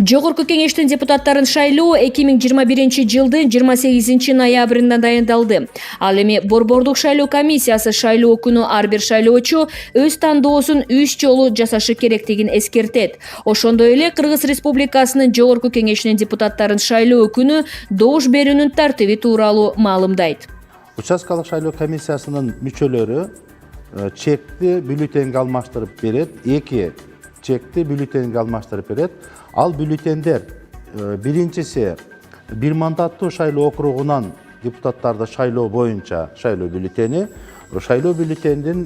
Жогорку кеңештин депутаттарын шайлоо 2021-жылдын 28 ноябрында дайындалды. Ал эми Борбордук шайлоо комиссиясы шайлоо күнү ар бир шайлоочу өз тандоосун 3 жолу жасашы керектигин эскертет. Ошондой эле Кыргыз Республикасынын Жогорку кеңешинин депутаттарын шайлоо күнү добуш берүүнүн тартиби тууралуу маалымдайт. Учаскалык шайлоо комиссиясынын мүчөлөрү чекти бюллетенге алмаштырып берет, 2 чекти бюллетенге алмаштырып берет. Ал бюллетендер биринчиси бир мандаттуу шайлоо округунан депутаттарды шайлоо боюнча шайлоо бюллетени. Шайлоо бюллетендин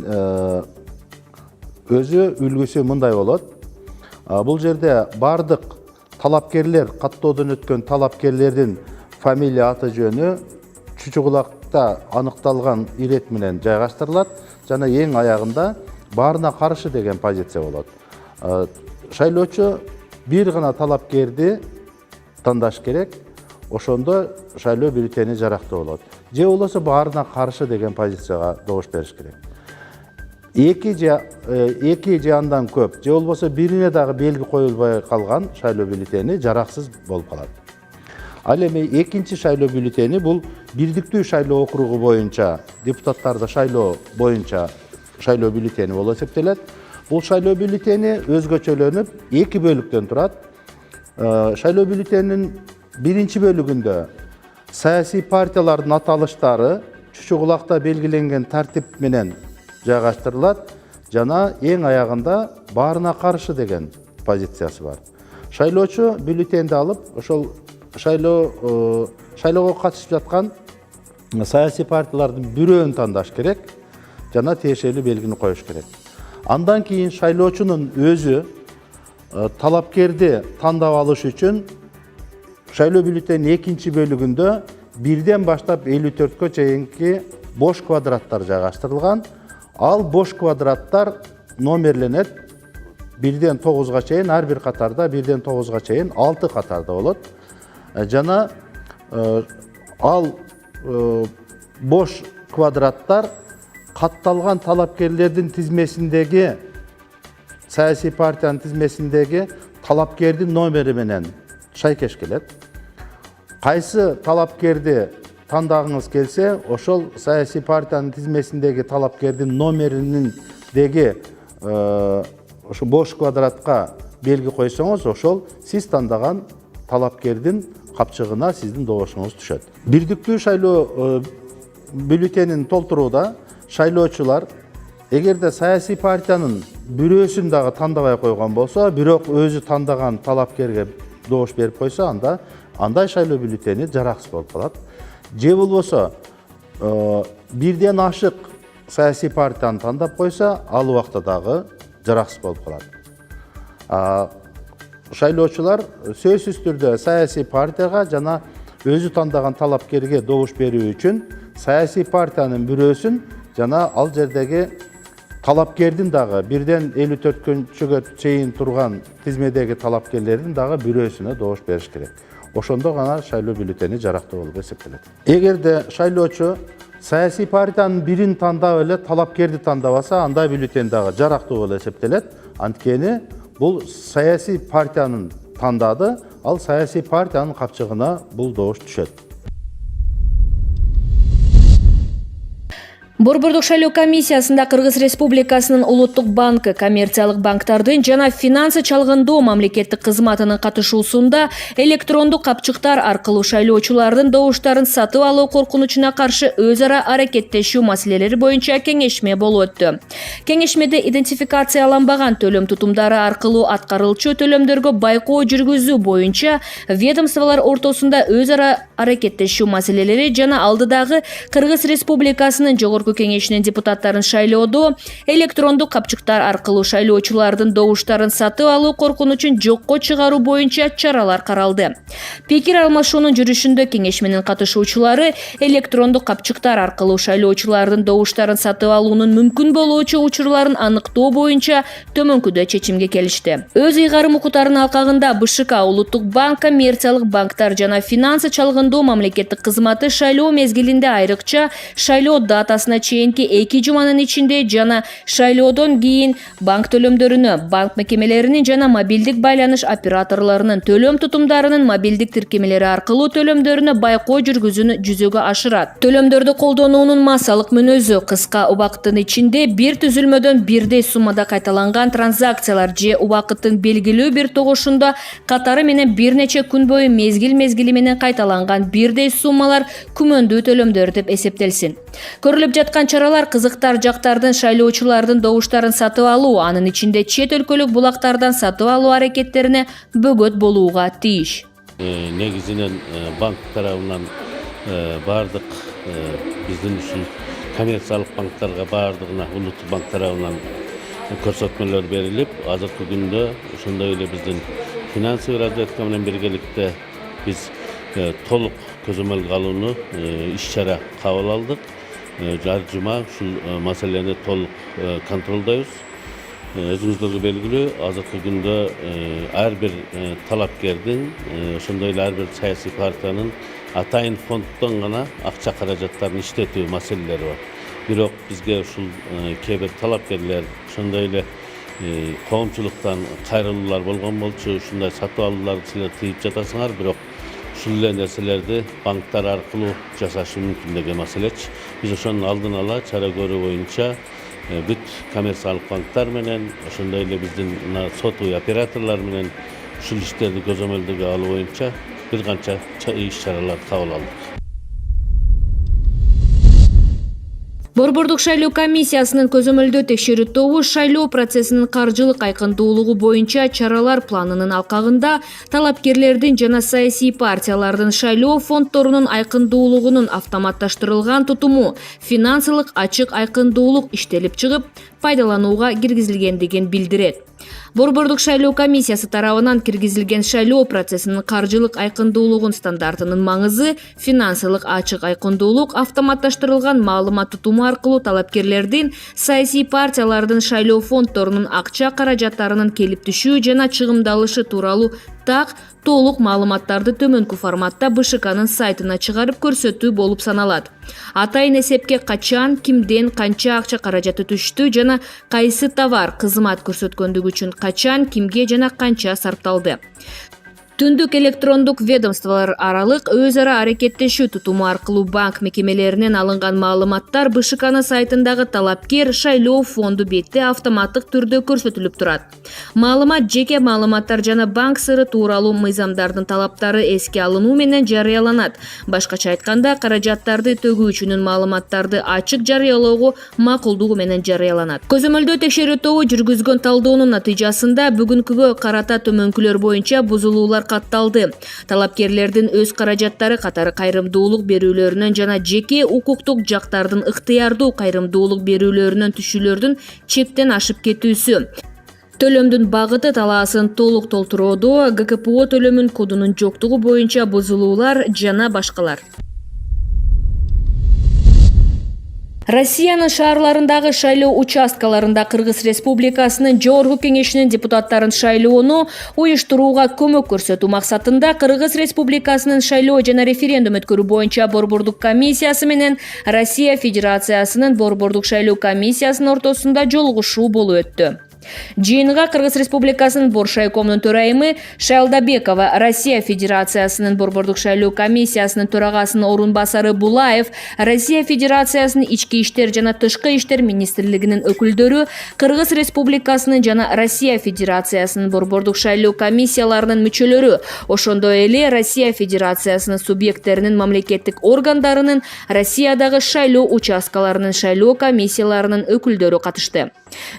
өзү үлгүсү мындай болот. Бул жерде бардык талапкерлер, каттоодон өткөн талапкерлердин фамилия, аты жөнү чучугулакта аныкталган ирет менен жайгаштырылат жана эң аягында баарына каршы деген позиция болот. Шайлоочу бир гана талапкерди тандаш керек, ошондо шайлоо бюллетени жарактуу болот. Же болбосо баарына каршы деген позицияга добуш бериш керек. Эки же андан көп, же болбосо бирине дагы белги коюлбай калган шайлоо бюллетени жараксыз болуп калат. Ал эми экинчи шайлоо бюллетени бул бирдиктүү шайлоо округу боюнча депутаттарды шайлоо боюнча шайлоо бюллетени болуп эсептелет. Бул шайлоо бюллетени өзгөчөлөнүп 2 бөлүктөн турат. Шайлоо бюллетенинин биринчи бөлүгүндө саясий партиялардын аталыштары чучугулакта белгиленген тартип менен жайгаштырылат жана эң аягында баарына каршы деген позициясы бар. Шайлоочу бюллетенди алып, ошол шайлоого катышып жаткан саясий партиялардын бирөөнү тандаш керек жана тиешелүү белгини коюш керек. Андан кийин шайлоочунун өзү талапкерди тандап алыш үчүн шайлоо бюллетенинин экинчи бөлүгүндө 1ден баштап 54кө чейинки бош квадраттар жайгаштырылган. Ал бош квадраттар номерленет 1ден 9га чейин, ар бир катарда 1ден 9га чейин 6 катарда болот. Жана ал бош квадраттар катталган талапкерлердин тизмесиндеги, саясий партиянын тизмесиндеги талапкердин номери менен шайкеш келет. Кайсы талапкерди тандагыңыз келсе, ошол саясий партиянын тизмесиндеги талапкердин номерининдеги ошо бош квадратка белги койсоңуз, ошол сиз тандаган талапкердин капчыгына сиздин добушуңуз түшөт. Бирдиктүү шайлоо бюллетенин толтурууда шайлоочулар эгерде саясий партиянын бирөөсүн дагы тандабай койгон болсо, бирок өзү тандаган талапкерге добуш берип койсо, андай шайлоо бюллетени жараксыз болуп калат. Же болбосо 1ден ашык саясий партияны тандап койсо, ал убакта дагы жараксыз болуп калат. Шайлоочулар сөзсүз түрдө саясий партияга жана өзү тандаган талапкерге добуш берүү үчүн саясий партиянын бирөөсүн жана ал жердеги талапкердин дагы 1ден 54кө чейин турган тизмедеги талапкерлердин дагы бирөөсүнө добуш бериш керек. Ошондо гана шайлоо бюллетени жарактуу болуп эсептелет. Эгерде шайлоочу саясий партиянын бирин тандап эле талапкерди тандабаса, андай бюллетен дагы жарактуу болуп эсептелет. Анткени бул саясий партиянын тандады, ал саясий партиянын капчыгына бул добуш түшөт. Борбордук шайлоо комиссиясында Кыргыз Республикасынын Улуттук банкы коммерциялык банктардын жана финансы чалгындоо мамлекеттик кызматынын катышуусунда электрондук капчыктар аркылуу шайлоочулардын добуштарын сатып алуу коркунучуна каршы өз ара аракеттешүү маселелери боюнча кеңешме болуп өттү. Кеңешмеде идентификацияланбаган төлөм тутумдары аркылуу аткарылчу төлөмдөргө байкоо жүргүзүү боюнча ведомстволор ортосунда өз ара аракеттешүү маселелери жана алдыдагы Кыргыз Республикасынын Жогорку кеңешинин депутаттарын шайлоодо электрондук капчыктар аркылуу шайлоочулардын добуштарын сатып алуу коркунучун жокко чыгаруу боюнча чаралар каралды. Пикир алмашуунун жүрүшүндө кеңешменин катышуучулары электрондук капчыктар аркылуу шайлоочулардын добуштарын сатып алуунун мүмкүн болуучу учурларын аныктоо боюнча төмөнкүдө чечимге келишти. Өз ыйгарым укуктарынын алкагында БШК, Улуттук банк, коммерциялык банктар жана финансы чалгындоо мамлекеттик кызматы шайлоо мезгилинде айрыкча шайлоо датасына чейинки 2 жуманын ичинде жана шайлоодон кийин банк төлөмдөрүнө, банк мекемелеринин жана мобилдик байланыш операторлорунун төлөм тутумдарынын мобилдик тиркемелери аркылуу төлөмдөрүнө байкоо жүргүзүүнү жүзөгө ашырат. Төлөмдөрдү колдонуунун массалык мүнөзү кыска убакыттын ичинде бир түзүлмөдөн бирдей суммада кайталанган транзакциялар же убакыттын белгилүү бир тогушунда катары менен бир нече күн бою мезгил менен кайталанган бирдей суммалар күмөндүү төлөмдөр деп эсептелсин. Көрүлүп жаткан чаралар кызыктар жактардын шайлоочулардын добуштарын сатып алуу, анын ичинде чет өлкөлүк булактардан сатып алуу аракеттерине бөгөт болууга тийиш. Негизинен банк тарабынан бардык биздин ушул коммерциялык банктарга бардыгына улуттук банк тарабынан көрсөтмөлөр берилип, азыркы күндө ошондой эле биздин финансовый разведка менен биргеликте биз толук көзөмөлгө алууну иш-чара кабыл алдык. Ар жума ушул маселени толук контролдойбуз. Өзүңүздөргө белгилүү, азыркы күндө ар бир талапкердин, ошондой эле ар бир саясий партиянын атайын фонддон гана акча каражаттарын иштетүү маселелери бар. Бирок бизге ушул кээ бир талапкерлер ошондой эле коомчулуктан кайрылуулар болгон болчу, ушундай сатып алууларды силер тыйып жатасыңар, бирок ушул эле нерселерди банктар аркылуу жасашы мүмкүн деген маселечи. Биз ошонун алдын ала чара көрүү боюнча бүт коммерциялык банктар менен, ошондой эле биздин сотовый операторлор менен ушул иштерди көзөмөлдөгө алуу боюнча бир канча иш-чаралар кабыл алдык. Борбордук шайлоо комиссиясынын көзөмөлдөө текшерүү тобу шайлоо процессинин каржылык айкындуулугу боюнча чаралар планынын алкагында талапкерлердин жана саясий партиялардын шайлоо фонддорунун айкындуулугунун автоматташтырылган тутуму, финансылык ачык айкындуулук иштелип чыгып, пайдаланууга киргизилгендигин билдирет. Борбордук шайлоо комиссиясы тарабынан киргизилген шайлоо процессинин каржылык айкындуулугун стандартынын маңызы финансылык ачык айкындуулук, автоматташтырылган маалымат тутуму аркылуу талапкерлердин саясий партиялардын шайлоо фонддорунун акча каражаттарынын келип түшүү жана чыгымдалышы тууралуу так толук маалыматтарды төмөнкү форматта БШКнын сайтына чыгарып көрсөтүү болуп саналат. Атайын эсепке качан, кимден канча акча каражаты түштү жана кайсы товар, кызмат көрсөткөндүгү үчүн качан, кимге жана канча сарпталды. Түндүк электрондук ведомстволор аралык өз ара аракеттешүү тутуму аркылуу банк мекемелеринен алынган маалыматтар БШКнын сайтындагы талапкер шайлоо фонду бетте автоматтык түрдө көрсөтүлүп турат. Маалымат жеке маалыматтар жана банк сыры тууралуу мыйзамдардын талаптары эске алынуу менен жарыяланат. Башкача айтканда, каражаттарды төгүүчүнүн маалыматтарды ачык жарыялоого макулдугу менен жарыяланат. Көзөмөлдөө текшерүү тобу жүргүзгөн талдоонун натыйжасында бүгүнкүгө карата төмөнкүлөр боюнча бузулуулар катталды. Талапкерлердин өз каражаттары катары кайрымдуулук берүүлөрүнөн жана жеке укуктук жактардын ыктыярдуу кайрымдуулук берүүлөрүнөн түшүүлөрдүн чектен ашып кетүүсү, төлөмдүн багыты талаасын толук толтуроодо, ГКПО төлөмүн кодунун жоктугу боюнча бузулуулар жана башкалар. Россиянын шаарларындагы шайлоо участкаларында Кыргыз Республикасынын Жогорку Кеңешинин депутаттарын шайлоону уюштурууга көмөк көрсөтүү максатында Кыргыз Республикасынын шайлоо жана референдум өткөрүү боюнча Борбордук комиссиясы менен Россия Федерациясынын Борбордук шайлоо комиссиясынын ортосунда жолугушуу болуп өттү. Жыйынга Кыргыз Республикасынын Боршайкомунун төрайымы Шайлдабекова, Россия Федерациясынын Борбордук шайлоо комиссиясынын төрагасынын орун басары Булаев, Россия Федерациясынын Ички иштер жана Тышкы иштер министрлигинин өкүлдөрү, Кыргыз Республикасынын жана Россия Федерациясынын Борбордук шайлоо комиссияларынын мүчөлөрү, ошондой эле Россия Федерациясынын субъекттеринин мамлекеттик органдарынын, Россиядагы шайлоо участкаларынын шайлоо комиссияларынын өкүлдөрү катышты.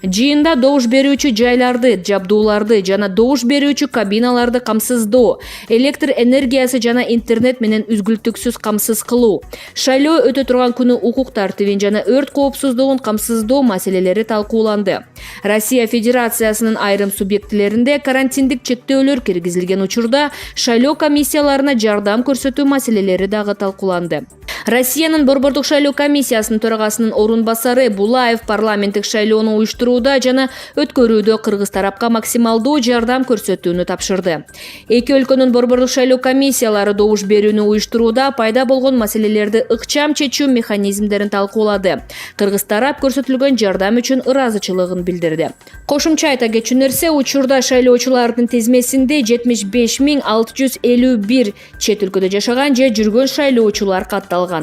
Жыйында добуш берүүчү жайларды, жабдууларды жана добуш берүүчү кабиналарды камсыздоо, электр энергиясы жана интернет менен үзгүлтүксүз камсыз кылуу, шайлоо өтө турган күнү укук тартибин жана өрт коопсуздугун камсыздоо маселелери талкууланды. Россия Федерациясынын айрым субъектилеринде карантиндик чектөөлөр киргизилген учурда шайлоо комиссияларына жардам көрсөтүү маселелери дагы талкууланды. Россиянын Борбордук шайлоо комиссиясынын төрагасынын орун басары Булаев парламенттик шайлоону уюштурууда жана өткөрүүдө кыргыз тарапка максималдуу жардам көрсөтүүнү тапшырды. Эки өлкөнүн Борбордук шайлоо комиссиялары добуш берүүнү уюштурууда пайда болгон маселелерди ыкчам чечүү механизмдерин талкуулады. Кыргыз тарап көрсөтүлгөн жардам үчүн ыраазычылыгын билдирди. Кошумча айта кетчү нерсе, учурда шайлоочулардын тизмесинде 75.651 чет өлкөдө жашаган же жүргөн шайлоочулар катталган.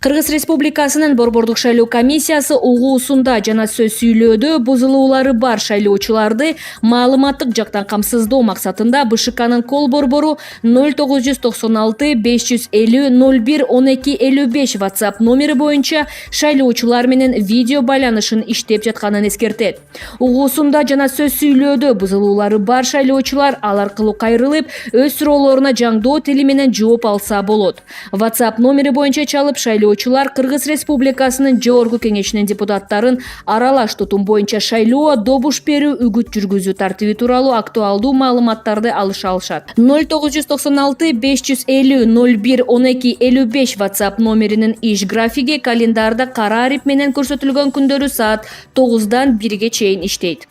Кыргыз Республикасынын Борбордук шайлоо комиссиясы угуусунда жана сөз сүйлөөдө бузулуулары бар шайлоочуларды маалыматтык жактан камсыздоо максатында БШКнын кол борбору 0996 550 01 12 55 WhatsApp номери боюнча шайлоочулар менен видео байланышын иштеп жатканын эскертет. Угуусунда жана сөз сүйлөөдө бузулуулары бар шайлоочулар ал аркылуу кайрылып, өз суроолоруна жаңдоо тили менен жооп алса болот. WhatsApp номери боюнча чалып шайлоочулар Кыргыз Республикасынын Жогорку Кеңешинин депутаттарын аралаш тутум боюнча шайлоо добуш берүү үгүт жүргүзүү тартиби тууралуу актуалдуу маалыматтарды алыша алышат. 0996 550 01 12 55 WhatsApp номеринин иш графиги календарда кара арип менен көрсөтүлгөн күндөрү саат 9-дан 1-ге чейин иштейт.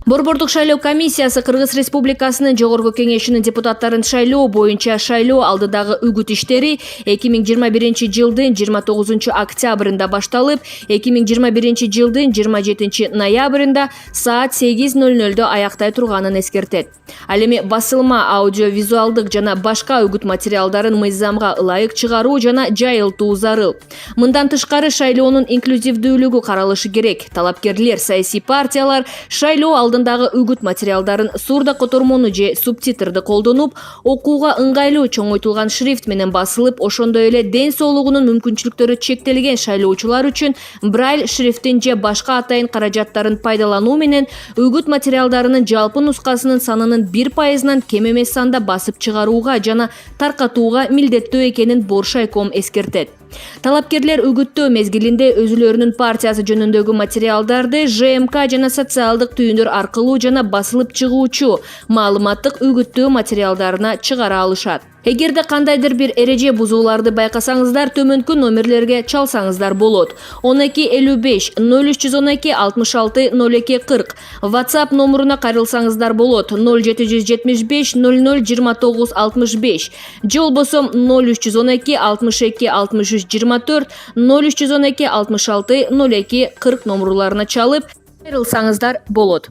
Борбордук шайлоо комиссиясы Кыргыз Республикасынын Жогорку Кеңешинин депутаттарын шайлоо боюнча шайлоо алдыдагы үгүт иштери 2021 жылдын 29 октябрында башталып, 2021 жылдын 27 ноябрында саат 8:00 аяктай турганын эскертет. Ал эми басылма, аудио-визуалдык жана башка үгүт материалдарын мыйзамга ылайык чыгаруу жана жайылтуу зарыл. Мындан тышкары шайлоонун инклюзивдүүлүгү каралышы керек. Талапкерлер, саясий партиялар шайлоо алдындагы үгүт материалдарын сурда котормону же субтитрди колдонуп, окууга ыңгайлуу чоңойтулган шрифт менен басылып, ошондой эле ден соолугунун мүмкүнчүлүктөрү чектелген шайлоочулар үчүн брайль шрифтин же башка атайын каражаттарын пайдалануу менен үгүт материалдарынын жалпы нускасынын санынын 1%-нан кем эмес санда басып чыгарууга жана таркатууга милдеттүү экенин Боршайком эскертет. Талапкерлер үгүттөө мезгилинде өзүлөрүнүн партиясы жөнүндөгү материалдарды ЖМК жана социалдык түйүндөр аркылуу жана басылып чыгуучу маалыматтык үгүттөө материалдарына чыгара алышат. Эгерде кандайдыр бир эреже бузууларды байкасаңыздар, төмөнкү номерлерге чалсаңыздар болот. 1255 0312 66 02 40. WhatsApp номеруна кайрылсаңыздар болот. 0775 00 29 65. Же болбосо 0312 62 63 24 0312 66 02 40 номерларына чалып кайрылсаңыздар болот.